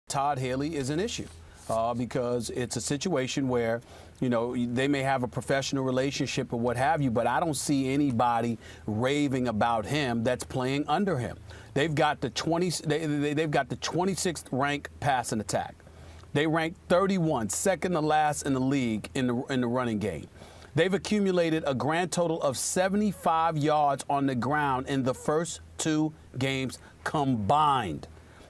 Todd Haley is an issue because it's a situation where, you know, they may have a professional relationship or what have you, but I don't see anybody raving about him that's playing under him. They've got the 26th ranked passing attack. They rank 31, second to last in the league in the running game. They've accumulated a grand total of 75 yards on the ground in the first 2 games combined.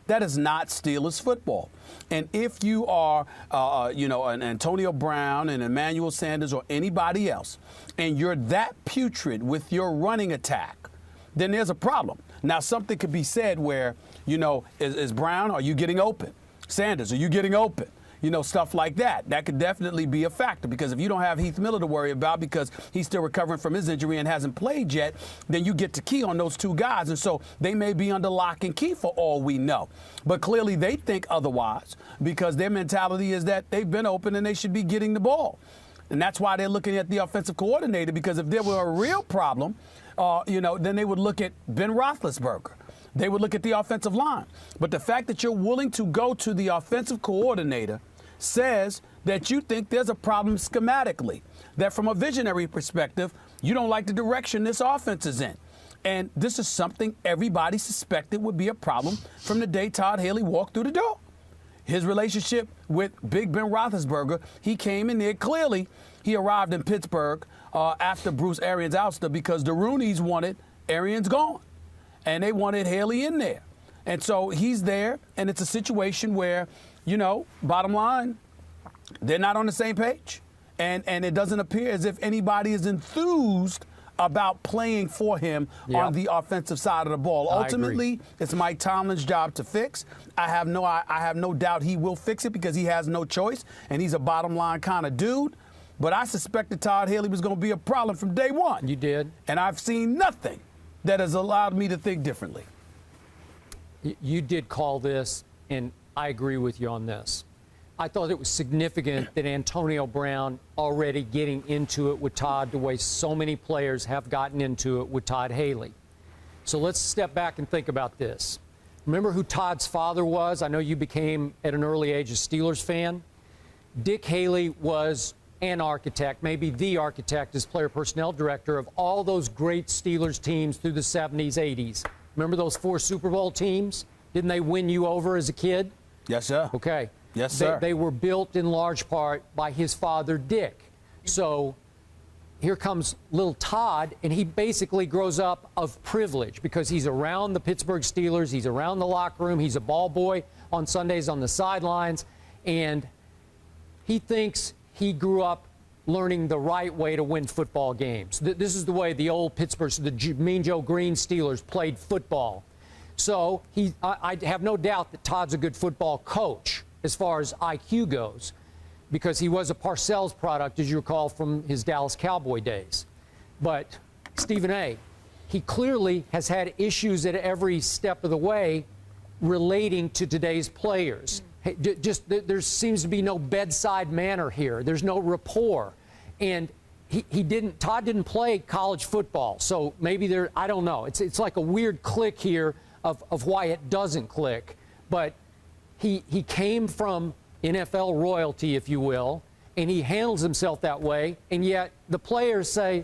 That is not Steelers football. And if you are, an Antonio Brown and Emmanuel Sanders or anybody else, and you're that putrid with your running attack, then there's a problem. Now, something could be said where, is Brown, are you getting open? Sanders, are you getting open? Stuff like that. That could definitely be a factor because if you don't have Heath Miller to worry about because he's still recovering from his injury and hasn't played yet, then you get to key on those 2 guys. And so they may be under lock and key for all we know. But clearly they think otherwise because their mentality is that they've been open and they should be getting the ball. And that's why they're looking at the offensive coordinator because if there were a real problem, then they would look at Ben Roethlisberger. They would look at the offensive line. But the fact that you're willing to go to the offensive coordinator says that you think there's a problem schematically, that from a visionary perspective, you don't like the direction this offense is in. And this is something everybody suspected would be a problem from the day Todd Haley walked through the door. His relationship with Big Ben Roethlisberger, he came in there. Clearly, he arrived in Pittsburgh after Bruce Arians' ouster because the Rooneys wanted Arians gone. And they wanted Haley in there. And so he's there, and it's a situation where, bottom line, they're not on the same page. And it doesn't appear as if anybody is enthused about playing for him on the offensive side of the ball. Ultimately, it's Mike Tomlin's job to fix. I have no doubt he will fix it because he has no choice, and he's a bottom line kind of dude. But I suspected Todd Haley was going to be a problem from day one. You did. And I've seen nothing that has allowed me to think differently. You did call this, and I agree with you on this. I thought it was significant that Antonio Brown already getting into it with Todd the way so many players have gotten into it with Todd Haley. So let's step back and think about this. Remember who Todd's father was? I know you became, at an early age, a Steelers fan. Dick Haley was an architect, maybe the architect as player personnel director of all those great Steelers teams through the 70s, 80s. Remember those 4 Super Bowl teams? Didn't they win you over as a kid? Yes, sir. Okay. Yes, sir. They were built in large part by his father, Dick. So here comes little Todd, and he basically grows up of privilege because he's around the Pittsburgh Steelers, he's around the locker room, he's a ball boy on Sundays on the sidelines, and he thinks he grew up learning the right way to win football games. This is the way the old Pittsburgh, the Mean Joe Green Steelers played football. So I have no doubt that Todd's a good football coach as far as IQ goes because he was a Parcells product, as you recall, from his Dallas Cowboy days. But Stephen A., he clearly has had issues at every step of the way relating to today's players. There seems to be no bedside manner here. There's no rapport. And Todd didn't play college football. So maybe I don't know. It's like a weird click here of why it doesn't click. But he came from NFL royalty, if you will, and he handles himself that way. And yet the players say,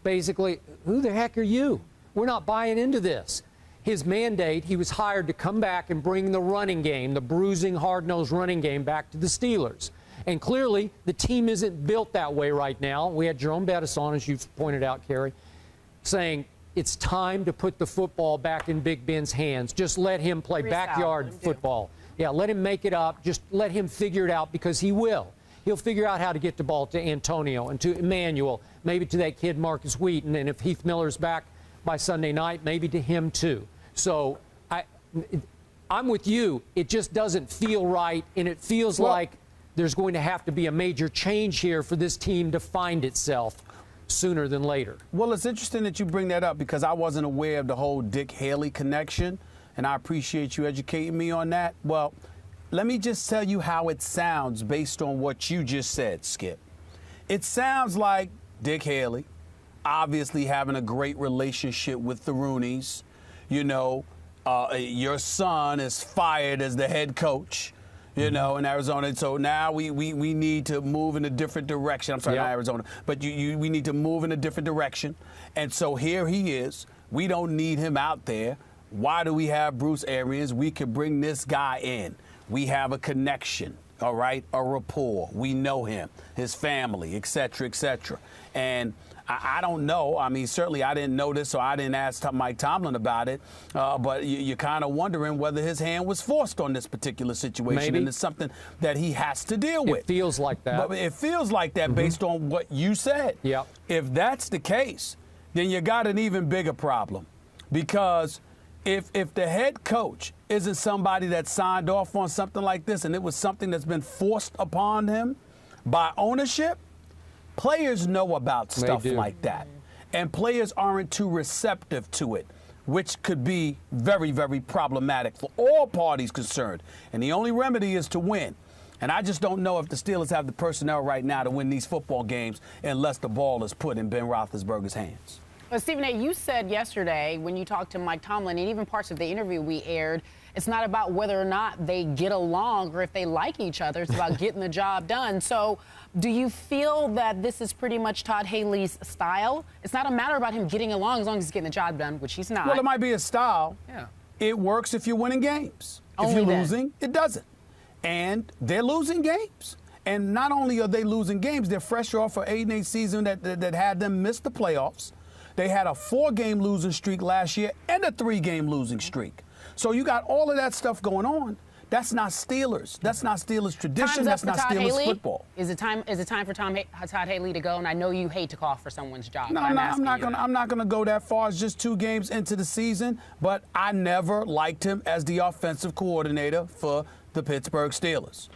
basically, who the heck are you? We're not buying into this. His mandate, he was hired to come back and bring the running game, the bruising, hard-nosed running game back to the Steelers. And clearly, the team isn't built that way right now. We had Jerome Bettis on, as you've pointed out, Kerry, saying it's time to put the football back in Big Ben's hands. Just let him play backyard football. Yeah, let him make it up. Just let him figure it out because he will. He'll figure out how to get the ball to Antonio and to Emmanuel, maybe to that kid Marcus Wheaton, and if Heath Miller's back by Sunday night, maybe to him too. So I'm with you. It just doesn't feel right, and it feels like there's going to have to be a major change here for this team to find itself sooner than later. Well, it's interesting that you bring that up because I wasn't aware of the whole Dick Haley connection, and I appreciate you educating me on that. Well, let me just tell you how it sounds based on what you just said, Skip. It sounds like Dick Haley obviously having a great relationship with the Rooneys. You know, your son is fired as the head coach. you know, in Arizona. So now we need to move in a different direction. I'm sorry, not Arizona, but we need to move in a different direction. And so here he is. We don't need him out there. Why do we have Bruce Arians? We can bring this guy in. We have a connection, all right, a rapport. We know him, his family, et cetera, et cetera. And I don't know. I mean, certainly I didn't know this, so I didn't ask Mike Tomlin about it. But you're kind of wondering whether his hand was forced on this particular situation. Maybe. And it's something that he has to deal with. It feels like that. But it feels like that based on what you said. Yep. If that's the case, then you got an even bigger problem. Because if the head coach isn't somebody that signed off on something like this and it was something that's been forced upon him by ownership, players know about stuff like that, and players aren't too receptive to it, which could be very, very problematic for all parties concerned. And the only remedy is to win. And I just don't know if the Steelers have the personnel right now to win these football games unless the ball is put in Ben Roethlisberger's hands. Well, Stephen A., you said yesterday when you talked to Mike Tomlin, and even parts of the interview we aired, it's not about whether or not they get along or if they like each other. It's about getting the job done. So do you feel that this is pretty much Todd Haley's style? It's not a matter about him getting along as long as he's getting the job done, which he's not. Well, it might be a style. Yeah. It works if you're winning games. Only if you're then. losing, it doesn't. And they're losing games. And not only are they losing games, they're fresh off an 8-8 season that had them miss the playoffs. They had a 4-game losing streak last year and a 3-game losing streak. So you got all of that stuff going on. That's not Steelers. That's not Steelers tradition. That's not Steelers football. Is it time for Todd Haley to go? And I know you hate to call for someone's job. No, I'm not gonna go that far. It's just 2 games into the season. But I never liked him as the offensive coordinator for the Pittsburgh Steelers.